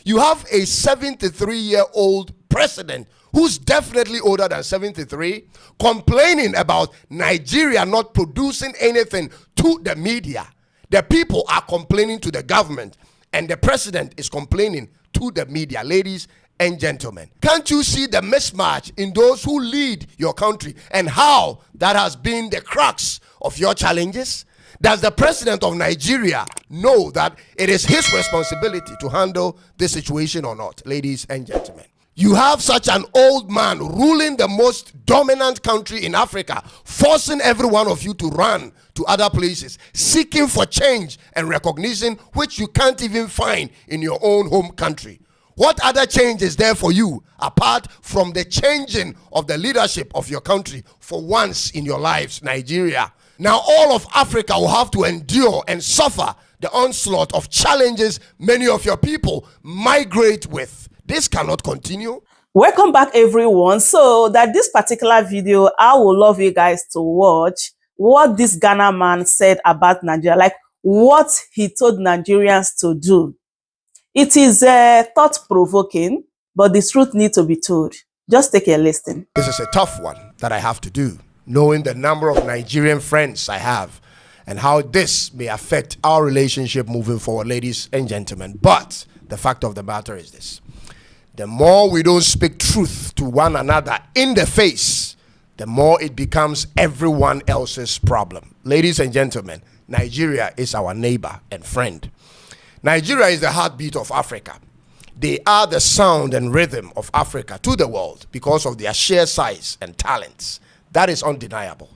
You have a 73-year-old president who's definitely older than 73, complaining about Nigeria not producing anything to the media. The people are complaining to the government, and the president is complaining to the media. Ladies and gentlemen, can't you see the mismatch in those who lead your country and how that has been the crux of your challenges? Does the president of Nigeria know that it is his responsibility to handle this situation or not? Ladies and gentlemen, you have such an old man ruling the most dominant country in Africa, forcing every one of you to run to other places, seeking for change and recognition which you can't even find in your own home country. What other change is there for you apart from the changing of the leadership of your country for once in your lives, Nigeria? Now all of Africa will have to endure and suffer the onslaught of challenges many of your people migrate with. This cannot continue. Welcome back, everyone. So that this particular video, I would love you guys to watch what this Ghana man said about Nigeria, like what he told Nigerians to do. It is thought-provoking, but the truth needs to be told. Just take a listen. This is a tough one that I have to do, knowing the number of Nigerian friends I have and how this may affect our relationship moving forward, ladies and gentlemen. But the fact of the matter is this: the more we don't speak truth to one another in the face, the more it becomes everyone else's problem. Ladies and gentlemen, Nigeria is our neighbor and friend. Nigeria is the heartbeat of Africa. They are the sound and rhythm of Africa to the world because of their sheer size and talents. That is undeniable.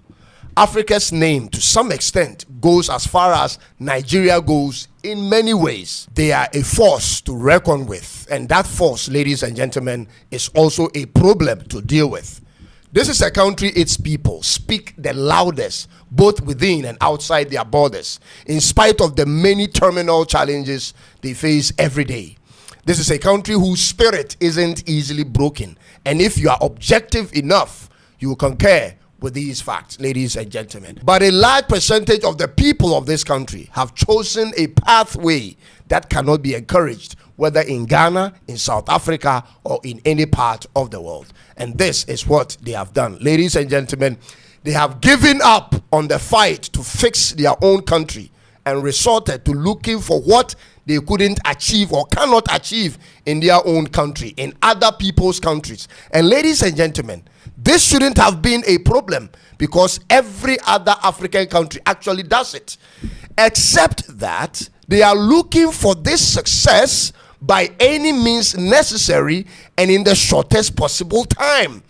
Africa's name, to some extent, goes as far as Nigeria goes in many ways. They are a force to reckon with, and that force, ladies and gentlemen, is also a problem to deal with. This is a country its people speak the loudest, both within and outside their borders, in spite of the many terminal challenges they face every day. This is a country whose spirit isn't easily broken, and if you are objective enough, you will concur with these facts, ladies and gentlemen. But a large percentage of the people of this country have chosen a pathway that cannot be encouraged, whether in Ghana, in South Africa, or in any part of the world. And this is what they have done. Ladies and gentlemen, they have given up on the fight to fix their own country and resorted to looking for what they couldn't achieve or cannot achieve in their own country, in other people's countries. And ladies and gentlemen, this shouldn't have been a problem because every other African country actually does it, except that they are looking for this success by any means necessary and in the shortest possible time.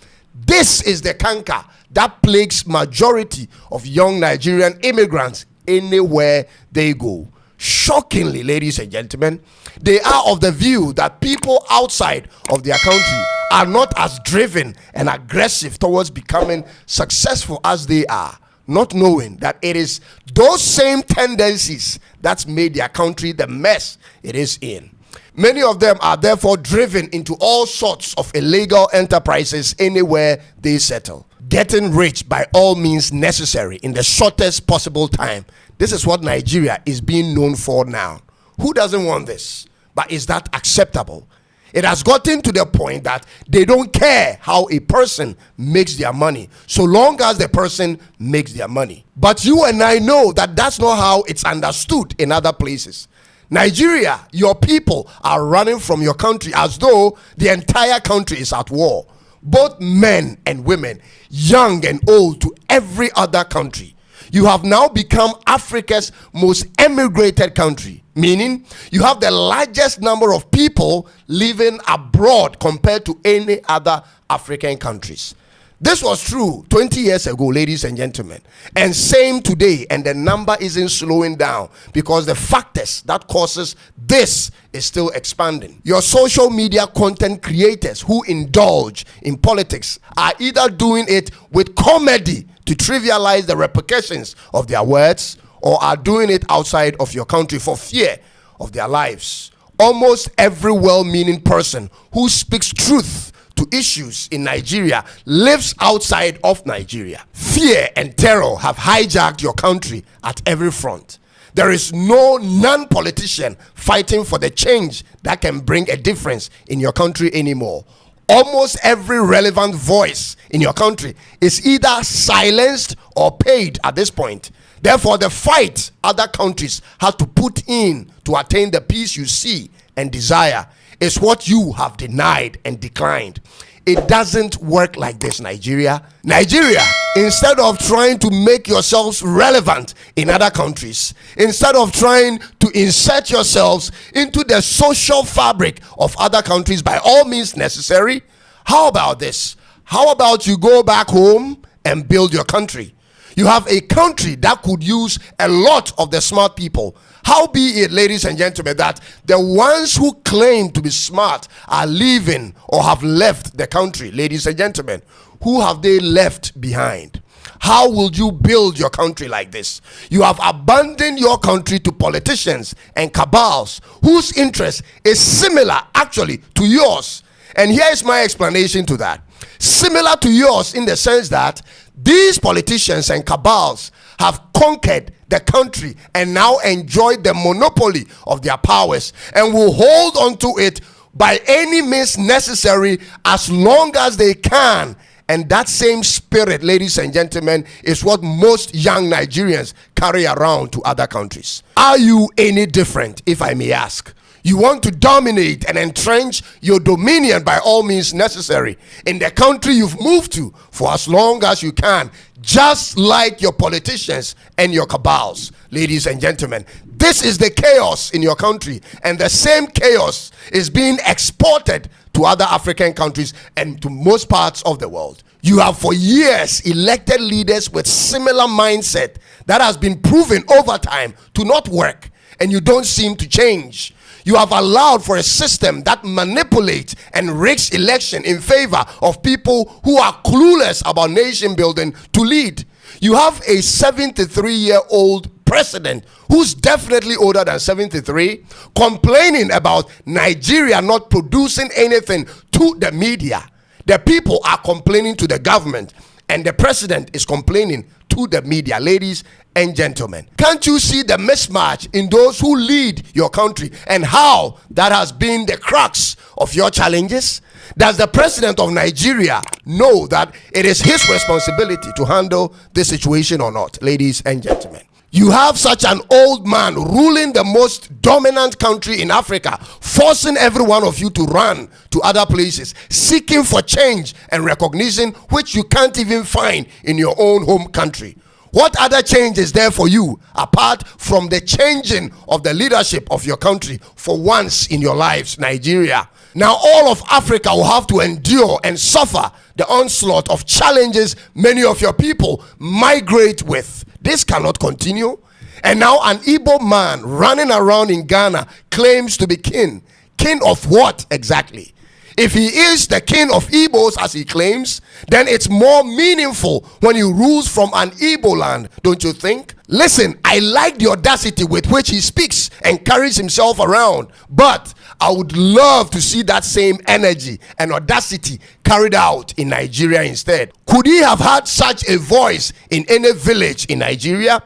This is the canker that plagues majority of young Nigerian immigrants anywhere they go. Shockingly, ladies and gentlemen, they are of the view that people outside of their country are not as driven and aggressive towards becoming successful as they are, not knowing that it is those same tendencies that's made their country the mess it is in. Many of them are therefore driven into all sorts of illegal enterprises anywhere they settle, getting rich by all means necessary in the shortest possible time. This is what Nigeria is being known for now. Who doesn't want this? But is that acceptable? It has gotten to the point that they don't care how a person makes their money, so long as the person makes their money. But you and I know that that's not how it's understood in other places. Nigeria, your people are running from your country as though the entire country is at war. Both men and women, young and old, to every other country. You have now become Africa's most emigrated country, meaning you have the largest number of people living abroad compared to any other African countries. This was true 20 years ago, ladies and gentlemen, and same today, and the number isn't slowing down because the factors that causes this is still expanding. Your social media content creators who indulge in politics are either doing it with comedy to trivialize the repercussions of their words, or are doing it outside of your country for fear of their lives. Almost every well-meaning person who speaks truth to issues in Nigeria lives outside of Nigeria. Fear and terror have hijacked your country at every front. There is no non-politician fighting for the change that can bring a difference in your country anymore. Almost every relevant voice in your country is either silenced or paid at this point. Therefore, the fight other countries have to put in to attain the peace you see and desire is what you have denied and declined. It doesn't work like this, Nigeria. Nigeria, instead of trying to make yourselves relevant in other countries, instead of trying to insert yourselves into the social fabric of other countries by all means necessary, how about this? How about you go back home and build your country? You have a country that could use a lot of the smart people. How be it, ladies and gentlemen, that the ones who claim to be smart are leaving or have left the country? Ladies and gentlemen, who have they left behind? How will you build your country like this? You have abandoned your country to politicians and cabals whose interest is similar actually to yours. And here is my explanation to that. Similar to yours in the sense that these politicians and cabals have conquered the country and now enjoy the monopoly of their powers and will hold on to it by any means necessary as long as they can. And that same spirit, ladies and gentlemen, is what most young Nigerians carry around to other countries. Are you any different, if I may ask? You want to dominate and entrench your dominion by all means necessary in the country you've moved to for as long as you can, just like your politicians and your cabals. Ladies and gentlemen, this is the chaos in your country, and the same chaos is being exported to other African countries and to most parts of the world. You have for years elected leaders with similar mindset that has been proven over time to not work, and you don't seem to change. You have allowed for a system that manipulates and rigs election in favor of people who are clueless about nation building to lead. You have a 73-year-old president who's definitely older than 73 complaining about Nigeria not producing anything to the media. The people are complaining to the government, and the president is complaining to the media. Ladies and gentlemen, can't you see the mismatch in those who lead your country and how that has been the crux of your challenges? Does the president of Nigeria know that it is his responsibility to handle this situation or not? Ladies and gentlemen, you have such an old man ruling the most dominant country in Africa, forcing every one of you to run to other places, seeking for change and recognition which you can't even find in your own home country. What other change is there for you apart from the changing of the leadership of your country for once in your lives, Nigeria? Now all of Africa will have to endure and suffer the onslaught of challenges many of your people migrate with. This cannot continue. And now an Igbo man running around in Ghana claims to be king. King of what exactly? If he is the king of Igbos as he claims, then it's more meaningful when he rules from an Igbo land, don't you think? Listen, I like the audacity with which he speaks and carries himself around, but I would love to see that same energy and audacity carried out in Nigeria instead. Could he have had such a voice in any village in Nigeria?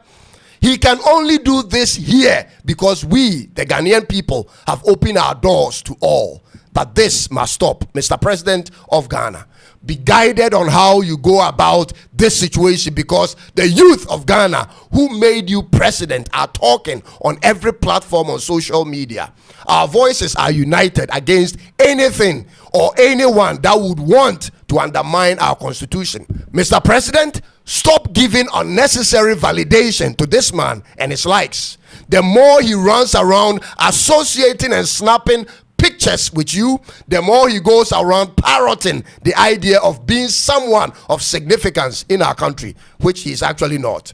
He can only do this here because we, the Ghanaian people, have opened our doors to all. But this must stop. Mr. President of Ghana, be guided on how you go about this situation, because the youth of Ghana who made you president are talking on every platform on social media. Our voices are united against anything or anyone that would want to undermine our constitution. Mr. President, stop giving unnecessary validation to this man and his likes. The more he runs around associating and snapping pictures with you, the more he goes around parroting the idea of being someone of significance in our country, which he is actually not.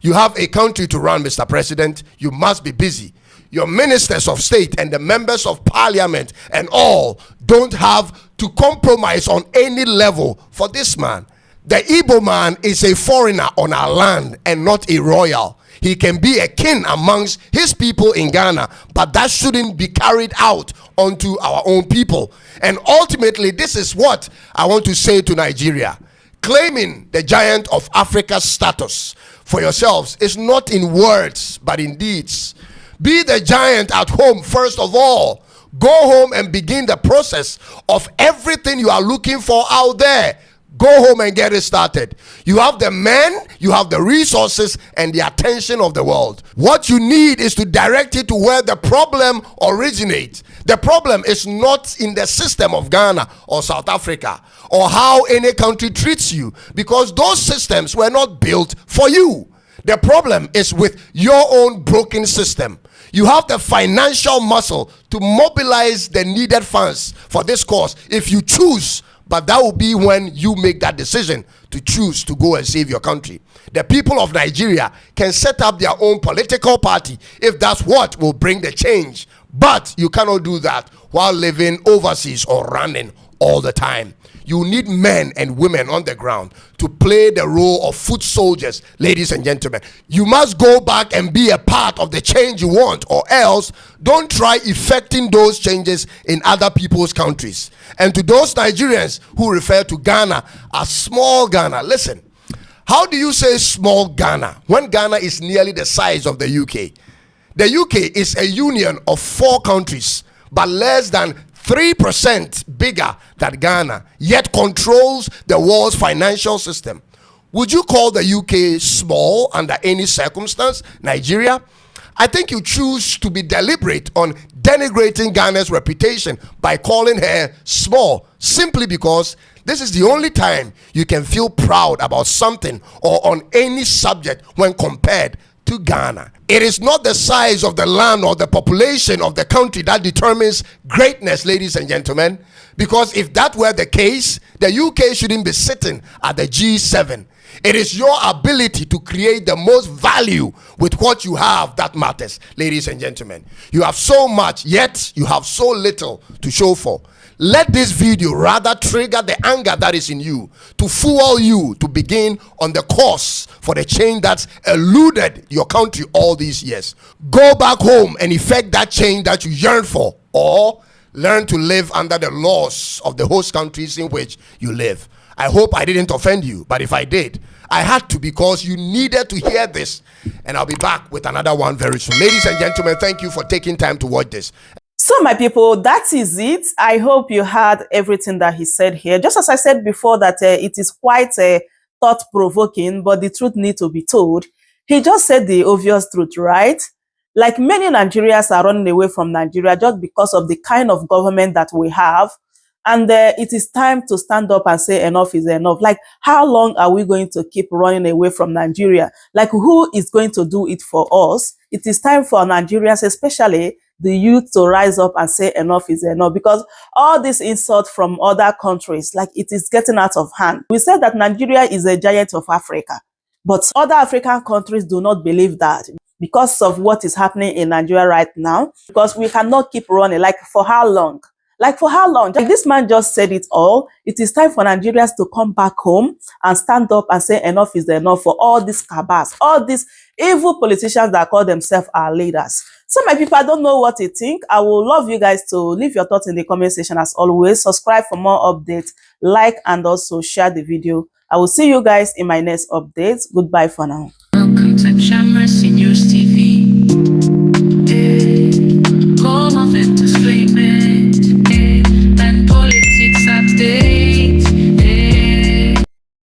You have a country to run, Mr. President. You must be busy. Your ministers of state and the members of parliament and all don't have to compromise on any level for this man. The Igbo man is a foreigner on our land and not a royal. He can be a king amongst his people in Ghana, but that shouldn't be carried out onto our own people. And ultimately, this is what I want to say to Nigeria. claiming the giant of Africa status for yourselves is not in words but in deeds. Be the giant at home first of all. Go home and begin the process of everything you are looking for out there. Go home and get it started. You have the men, you have the resources, and the attention of the world. What you need is to direct it to where the problem originates. The problem is not in the system of Ghana or South Africa or how any country treats you, because those systems were not built for you. The problem is with your own broken system. You have the financial muscle to mobilize the needed funds for this cause if you choose, but that will be when you make that decision to choose to go and save your country. The people of Nigeria can set up their own political party if that's what will bring the change, but you cannot do that while living overseas or running all the time. You need men and women on the ground to play the role of foot soldiers, ladies and gentlemen. You must go back and be a part of the change you want, or else don't try effecting those changes in other people's countries. And to those Nigerians who refer to Ghana as small Ghana, listen, how do you say small Ghana when Ghana is nearly the size of the UK? The UK is a union of 4 countries, but less than 3% bigger than Ghana, yet controls the world's financial system. Would you call the UK small under any circumstance? Nigeria? I think you choose to be deliberate on denigrating Ghana's reputation by calling her small, simply because this is the only time you can feel proud about something or on any subject when compared to Ghana. It is not the size of the land or the population of the country that determines greatness, ladies and gentlemen, because if that were the case, the UK shouldn't be sitting at the G7. It is your ability to create the most value with what you have that matters, ladies and gentlemen. You have so much, yet you have so little to show for. Let this video rather trigger the anger that is in you to fuel you to begin on the course for the change that's eluded your country all these years. Go back home and effect that change that you yearn for, or learn to live under the laws of the host countries in which you live. I hope I didn't offend you, but if I did, I had to, because you needed to hear this. And I'll be back with another one very soon. Ladies and gentlemen, thank you for taking time to watch this. So my people, that is it. I hope you heard everything that he said here. Just as I said before that it is quite thought-provoking, but the truth needs to be told. He just said the obvious truth, right? Like, many Nigerians are running away from Nigeria just because of the kind of government that we have. And it is time to stand up and say enough is enough. Like, how long are we going to keep running away from Nigeria? Like, who is going to do it for us? It is time for Nigerians, especially the youth, to rise up and say enough is enough, because all this insult from other countries, like, it is getting out of hand. We said that Nigeria is a giant of Africa, but other African countries do not believe that, because of what is happening in Nigeria right now, because we cannot keep running. Like, for how long? Like, for how long? Like, this man just said it all. It is time for Nigerians to come back home and stand up and say enough is enough for all these cabals, all these evil politicians that call themselves our leaders. So my people, I don't know what you think. I would love you guys to leave your thoughts in the comment section as always. Subscribe for more updates, like, and also share the video. I will see you guys in my next update. Goodbye for now. Welcome to Shamras News TV. Call off it to sleep.